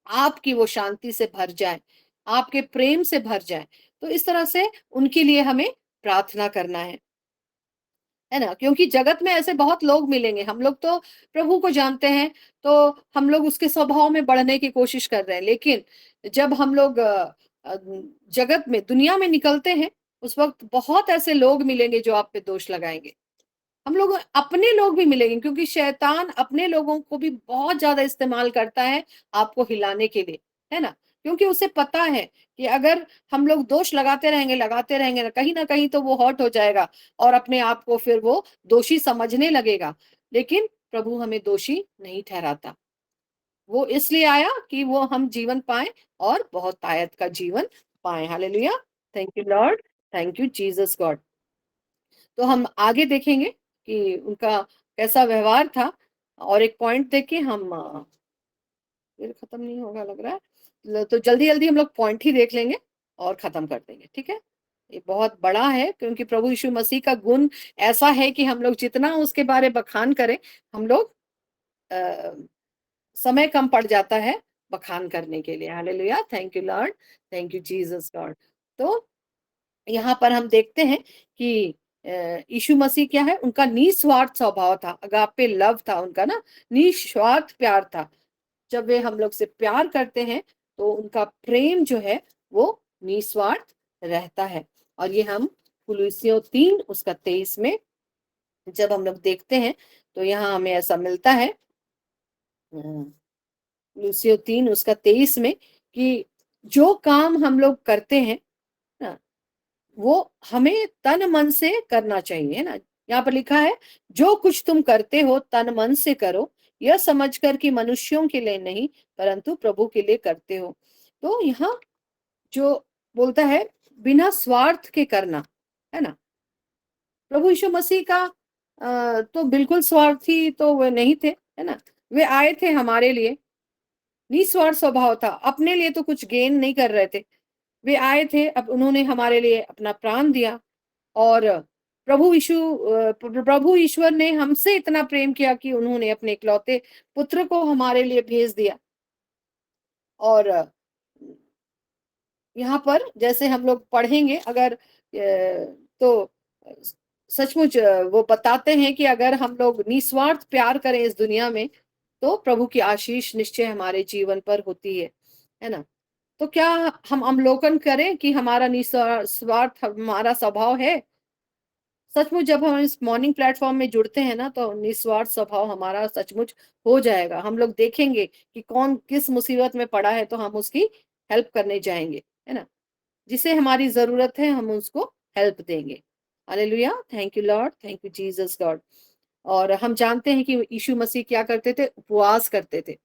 आपकी वो शांति से भर जाए, आपके प्रेम से भर जाए। तो इस तरह से उनके लिए हमें प्रार्थना करना है ना, क्योंकि जगत में ऐसे बहुत लोग मिलेंगे। हम लोग तो प्रभु को जानते हैं, तो हम लोग उसके स्वभाव में बढ़ने की कोशिश कर रहे हैं, लेकिन जब हम लोग जगत में, दुनिया में निकलते हैं, उस वक्त बहुत ऐसे लोग मिलेंगे जो आप पे दोष लगाएंगे। हम लोग अपने लोग भी मिलेंगे, क्योंकि शैतान अपने लोगों को भी बहुत ज्यादा इस्तेमाल करता है आपको हिलाने के लिए, है ना, क्योंकि उसे पता है कि अगर हम लोग दोष लगाते रहेंगे ना कहीं तो वो हर्ट हो जाएगा और अपने आप को फिर वो दोषी समझने लगेगा। लेकिन प्रभु हमें दोषी नहीं ठहराता। वो इसलिए आया कि वो हम जीवन पाए और बहुत तायत का जीवन पाए। Hallelujah, thank you Lord, thank you Jesus God. तो हम आगे देखेंगे कि उनका कैसा व्यवहार था, और एक पॉइंट देख के हम फिर खत्म नहीं होगा लग रहा है, तो जल्दी जल्दी हम लोग पॉइंट ही देख लेंगे और खत्म कर देंगे, ठीक है। ये बहुत बड़ा है, क्योंकि प्रभु यीशु मसीह का गुण ऐसा है कि हम लोग जितना उसके बारे बखान करें, हम लोग समय कम पड़ जाता है बखान करने के लिए। Hallelujah, thank you Lord, thank you Jesus God. तो यहाँ पर हम देखते हैं कि यीशु मसीह क्या है, उनका निस्वार्थ स्वभाव था, अगापे लव था उनका ना, निस्वार्थ प्यार था। जब वे हम लोग से प्यार करते हैं तो उनका प्रेम जो है वो निस्वार्थ रहता है। और ये हम कुलुस्सियों 3 उसका 23 में जब हम लोग देखते हैं तो यहाँ हमें ऐसा मिलता है, कुलुस्सियों 3 उसका 23 में, कि जो काम हम लोग करते हैं ना, वो हमें तन मन से करना चाहिए, है ना। यहाँ पर लिखा है, जो कुछ तुम करते हो तन मन से करो, यह समझकर कि मनुष्यों के लिए नहीं परंतु प्रभु के लिए करते हो। तो यहाँ जो बोलता है बिना स्वार्थ के करना, है ना। प्रभु यीशु मसीह का तो बिल्कुल स्वार्थी तो वे नहीं थे, है ना। वे आए थे हमारे लिए, निस्वार्थ स्वभाव था, अपने लिए तो कुछ गेन नहीं कर रहे थे। वे आए थे, अब उन्होंने हमारे लिए अपना प्राण दिया। और प्रभु ईश्वर ने हमसे इतना प्रेम किया कि उन्होंने अपने इकलौते पुत्र को हमारे लिए भेज दिया। और यहाँ पर जैसे हम लोग पढ़ेंगे, अगर तो सचमुच वो बताते हैं कि अगर हम लोग निस्वार्थ प्यार करें इस दुनिया में, तो प्रभु की आशीष निश्चय हमारे जीवन पर होती है ना। तो क्या हम अवलोकन करें कि हमारा निस्वार्थ हमारा स्वभाव है? सचमुच जब हम इस मॉर्निंग प्लेटफॉर्म में जुड़ते हैं ना, तो निस्वार्थ स्वभाव हमारा सचमुच हो जाएगा। हम लोग देखेंगे कि कौन किस मुसीबत में पड़ा है तो हम उसकी हेल्प करने जाएंगे, है ना। जिसे हमारी जरूरत है हम उसको हेल्प देंगे। Hallelujah, thank you Lord, thank you Jesus God. और हम जानते हैं कि यीशु मसीह क्या करते थे, उपवास करते थे,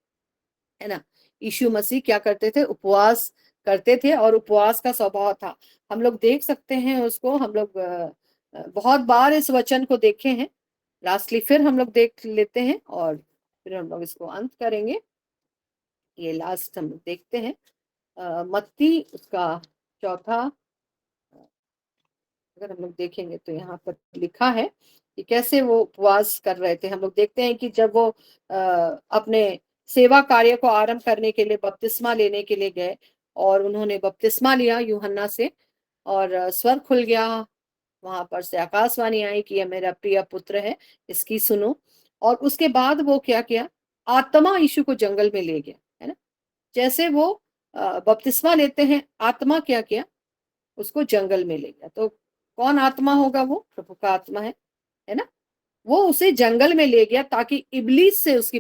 है ना। यीशु मसीह क्या करते थे, उपवास करते थे, और उपवास का स्वभाव था। हम लोग देख सकते हैं उसको, हम लोग बहुत बार इस वचन को देखे हैं। लास्टली फिर हम लोग देख लेते हैं और फिर हम लोग इसको अंत करेंगे। ये लास्ट हम लोग देखते हैं मत्ती उसका 4, अगर हम लोग देखेंगे तो यहाँ पर लिखा है कि कैसे वो उपवास कर रहे थे। हम लोग देखते हैं कि जब वो अपने सेवा कार्य को आरंभ करने के लिए बपतिस्मा लेने के लिए गए, और उन्होंने बपतिस्मा लिया यूहन्ना से, और स्वर्ग खुल गया, वहां पर से आकाशवाणी आई कि यह मेरा प्रिय पुत्र है, इसकी सुनो। और उसके बाद वो क्या किया, आत्मा यीशु को जंगल में ले गया, है ना। जैसे वो बपतिस्मा लेते हैं, आत्मा क्या किया, उसको जंगल में ले गया। तो कौन आत्मा होगा, वो प्रभु का आत्मा है ना। वो उसे जंगल में ले गया ताकि इब्लीस से उसकी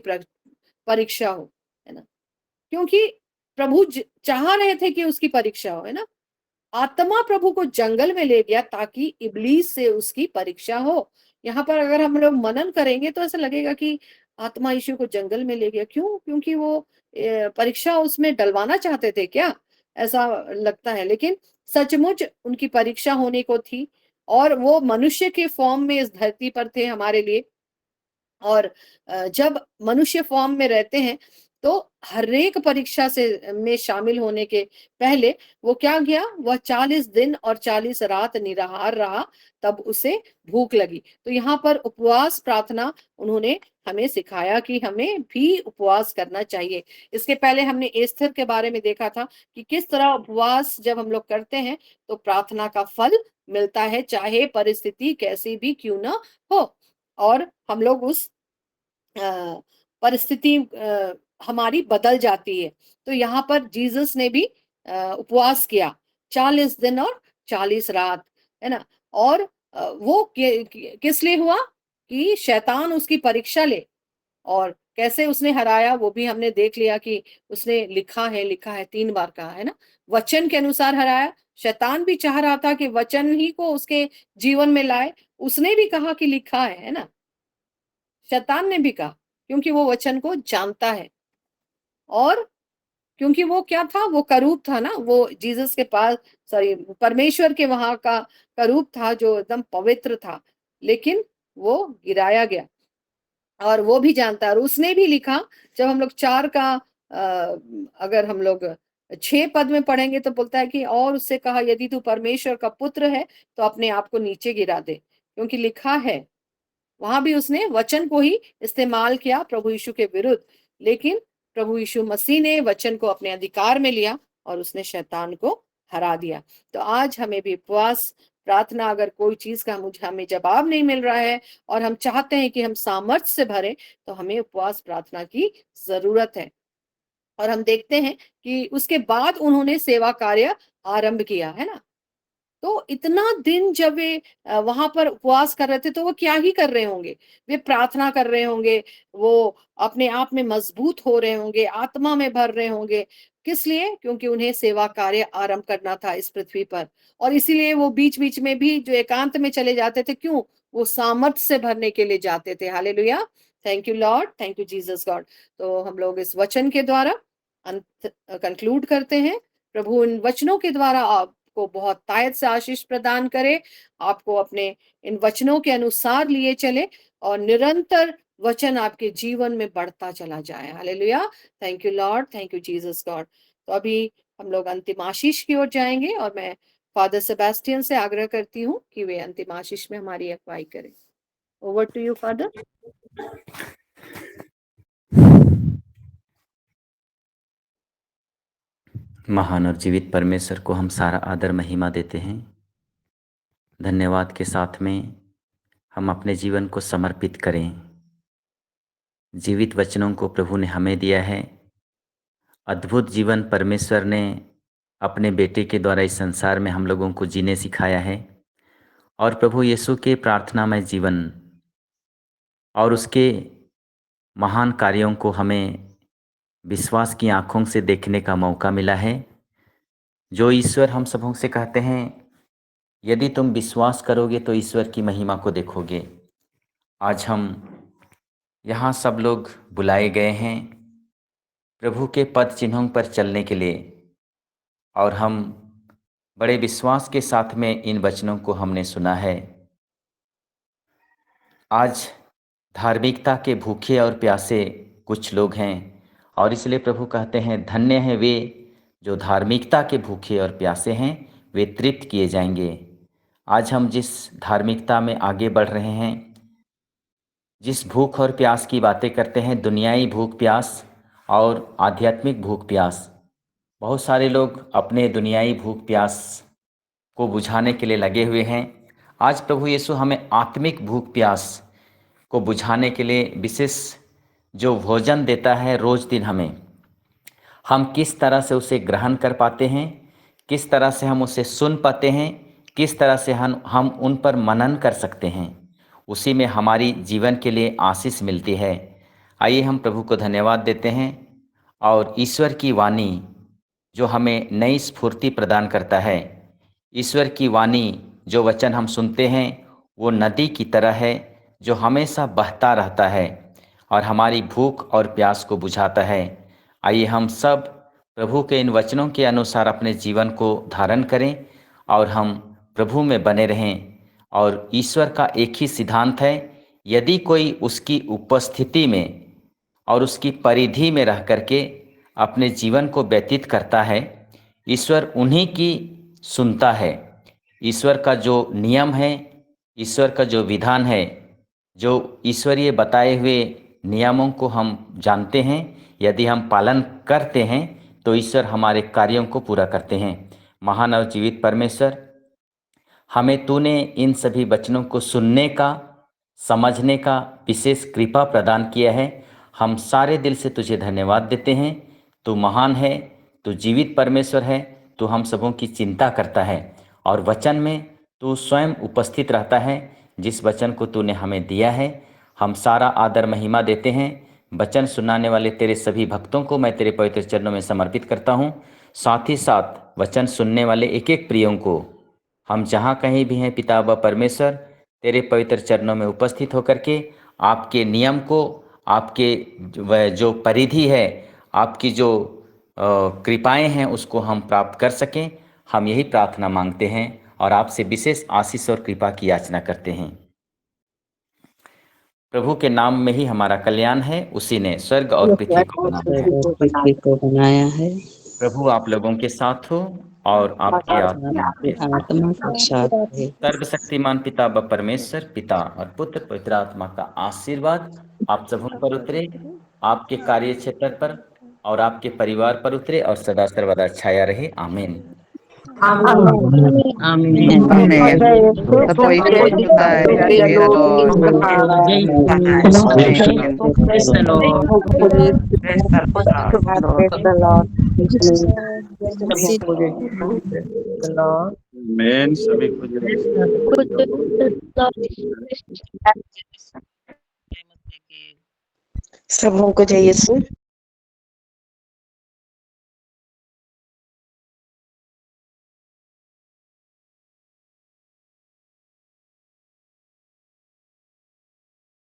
परीक्षा हो, है ना। क्योंकि प्रभु चाह रहे थे कि उसकी परीक्षा हो, है ना। आत्मा प्रभु को जंगल में ले गया ताकि इब्लीस से उसकी परीक्षा हो। यहाँ पर अगर हम लोग मनन करेंगे तो ऐसा लगेगा कि आत्मा यीशु को जंगल में ले गया, क्यों? क्योंकि वो परीक्षा उसमें डलवाना चाहते थे क्या, ऐसा लगता है। लेकिन सचमुच उनकी परीक्षा होने को थी, और वो मनुष्य के फॉर्म में इस धरती पर थे हमारे लिए। और जब मनुष्य फॉर्म में रहते हैं तो हर एक परीक्षा से में शामिल होने के पहले वो क्या किया, वह 40 दिन और 40 रात निराहार रहा, तब उसे भूख लगी। तो यहाँ पर उपवास प्रार्थना उन्होंने हमें सिखाया कि हमें भी उपवास करना चाहिए। इसके पहले हमने एस्थर के बारे में देखा था कि किस तरह उपवास जब हम लोग करते हैं तो प्रार्थना का फल मिलता है, चाहे परिस्थिति कैसी भी क्यों ना हो। और हम लोग उस परिस्थिति हमारी बदल जाती है। तो यहाँ पर जीसस ने भी उपवास किया 40 दिन और 40 रात, है ना? और वो किस लिए हुआ कि शैतान उसकी परीक्षा ले, और कैसे उसने हराया वो भी हमने देख लिया कि उसने लिखा है 3 बार कहा, है ना? वचन के अनुसार हराया। शैतान भी चाह रहा था कि वचन ही को उसके जीवन में लाए। उसने भी कहा कि लिखा है ना? शैतान ने भी कहा, क्योंकि वो वचन को जानता है। और क्योंकि वो क्या था, वो करूब था ना, वो जीसस के पास, सॉरी, परमेश्वर के वहां का करूब था जो एकदम पवित्र था, लेकिन वो गिराया गया। और वो भी जानता है, और उसने भी लिखा। जब हम लोग 4 का अगर हम लोग 6 पद में पढ़ेंगे तो बोलता है कि और उससे कहा, यदि तू परमेश्वर का पुत्र है तो अपने आप को नीचे गिरा दे, क्योंकि लिखा है। वहां भी उसने वचन को ही इस्तेमाल किया प्रभु यीशु के विरुद्ध, लेकिन प्रभु यीशु मसीह ने वचन को अपने अधिकार में लिया और उसने शैतान को हरा दिया। तो आज हमें भी उपवास प्रार्थना, अगर कोई चीज का हमें जवाब नहीं मिल रहा है और हम चाहते हैं कि हम सामर्थ्य से भरें, तो हमें उपवास प्रार्थना की जरूरत है। और हम देखते हैं कि उसके बाद उन्होंने सेवा कार्य आरंभ किया, है ना? तो इतना दिन जब वे वहां पर उपवास कर रहे थे तो वो क्या ही कर रहे होंगे, वे प्रार्थना कर रहे होंगे, वो अपने आप में मजबूत हो रहे होंगे, आत्मा में भर रहे होंगे। किस लिए? क्योंकि उन्हें सेवा कार्य आरंभ करना था इस पृथ्वी पर। और इसीलिए वो बीच बीच में भी जो एकांत में चले जाते थे, क्यों? वो सामर्थ्य से भरने के लिए जाते थे। Hallelujah, thank you Lord, thank you Jesus God. तो हम लोग इस वचन के द्वारा अंत कंक्लूड करते हैं। प्रभु इन वचनों के द्वारा आपको बहुत तायत से आशीष प्रदान करे, आपको अपने इन वचनों के अनुसार लिए चले और निरंतर वचन आपके जीवन में बढ़ता चला जाए। Hallelujah, thank you Lord, thank you Jesus God. तो अभी हम लोग अंतिम आशीष की ओर जाएंगे और मैं फादर सेबेस्टियन से आग्रह करती हूँ कि वे अंतिम आशीष में हमारी अगुवाई करें। Over to you father.
महान और जीवित परमेश्वर को हम सारा आदर महिमा देते हैं। धन्यवाद के साथ में हम अपने जीवन को समर्पित करें। जीवित वचनों को प्रभु ने हमें दिया है। अद्भुत जीवन परमेश्वर ने अपने बेटे के द्वारा इस संसार में हम लोगों को जीने सिखाया है। और प्रभु यीशु के प्रार्थनामय जीवन और उसके महान कार्यों को हमें विश्वास की आंखों से देखने का मौका मिला है। जो ईश्वर हम सबों से कहते हैं, यदि तुम विश्वास करोगे तो ईश्वर की महिमा को देखोगे। आज हम यहाँ सब लोग बुलाए गए हैं प्रभु के पद चिन्हों पर चलने के लिए, और हम बड़े विश्वास के साथ में इन वचनों को हमने सुना है। आज धार्मिकता के भूखे और प्यासे कुछ लोग हैं, और इसलिए प्रभु कहते हैं, धन्य हैं वे जो धार्मिकता के भूखे और प्यासे हैं, वे तृप्त किए जाएंगे। आज हम जिस धार्मिकता में आगे बढ़ रहे हैं, जिस भूख और प्यास की बातें करते हैं, दुनियाई भूख प्यास और आध्यात्मिक भूख प्यास, बहुत सारे लोग अपने दुनियाई भूख प्यास को बुझाने के लिए लगे हुए हैं। आज प्रभु यीशु हमें आत्मिक भूख प्यास को बुझाने के लिए विशेष जो भोजन देता है रोज दिन हमें, हम किस तरह से उसे ग्रहण कर पाते हैं, किस तरह से हम उसे सुन पाते हैं, किस तरह से हम उन पर मनन कर सकते हैं, उसी में हमारी जीवन के लिए आशीष मिलती है। आइए हम प्रभु को धन्यवाद देते हैं और ईश्वर की वाणी जो हमें नई स्फूर्ति प्रदान करता है, ईश्वर की वाणी जो वचन हम सुनते हैं वो नदी की तरह है जो हमेशा बहता रहता है और हमारी भूख और प्यास को बुझाता है। आइए हम सब प्रभु के इन वचनों के अनुसार अपने जीवन को धारण करें और हम प्रभु में बने रहें। और ईश्वर का एक ही सिद्धांत है, यदि कोई उसकी उपस्थिति में और उसकी परिधि में रह करके अपने जीवन को व्यतीत करता है, ईश्वर उन्हीं की सुनता है। ईश्वर का जो नियम है, ईश्वर का जो विधान है, जो ईश्वरीय बताए हुए नियमों को हम जानते हैं, यदि हम पालन करते हैं तो ईश्वर हमारे कार्यों को पूरा करते हैं। महान और जीवित परमेश्वर, हमें तूने इन सभी वचनों को सुनने का, समझने का विशेष कृपा प्रदान किया है। हम सारे दिल से तुझे धन्यवाद देते हैं। तू महान है, तू जीवित परमेश्वर है, तू हम सबों की चिंता करता है और वचन में तू स्वयं उपस्थित रहता है। जिस वचन को तूने हमें दिया है, हम सारा आदर महिमा देते हैं। वचन सुनाने वाले तेरे सभी भक्तों को मैं तेरे पवित्र चरणों में समर्पित करता हूँ। साथ ही साथ वचन सुनने वाले एक एक प्रियों को हम जहाँ कहीं भी हैं पिता व परमेश्वर, तेरे पवित्र चरणों में उपस्थित होकर के आपके नियम को, आपके जो परिधि है, आपकी जो कृपाएं हैं, उसको हम प्राप्त कर सकें। हम यही प्रार्थना मांगते हैं और आपसे विशेष आशीष और कृपा की याचना करते हैं। प्रभु के नाम में ही हमारा कल्याण है। उसी ने स्वर्ग और पृथ्वी को
बनाया है।
प्रभु आप लोगों के साथ हो और आपके आत्मा
के साथ है।
सर्वशक्तिमान पिता व परमेश्वर, पिता और पुत्र पवित्र आत्मा का आशीर्वाद आप सबों पर उतरे, आपके कार्य क्षेत्र पर और आपके परिवार पर उतरे और सदा सर्वदा छाया रहे। आमीन।
सबों को जय यीशु।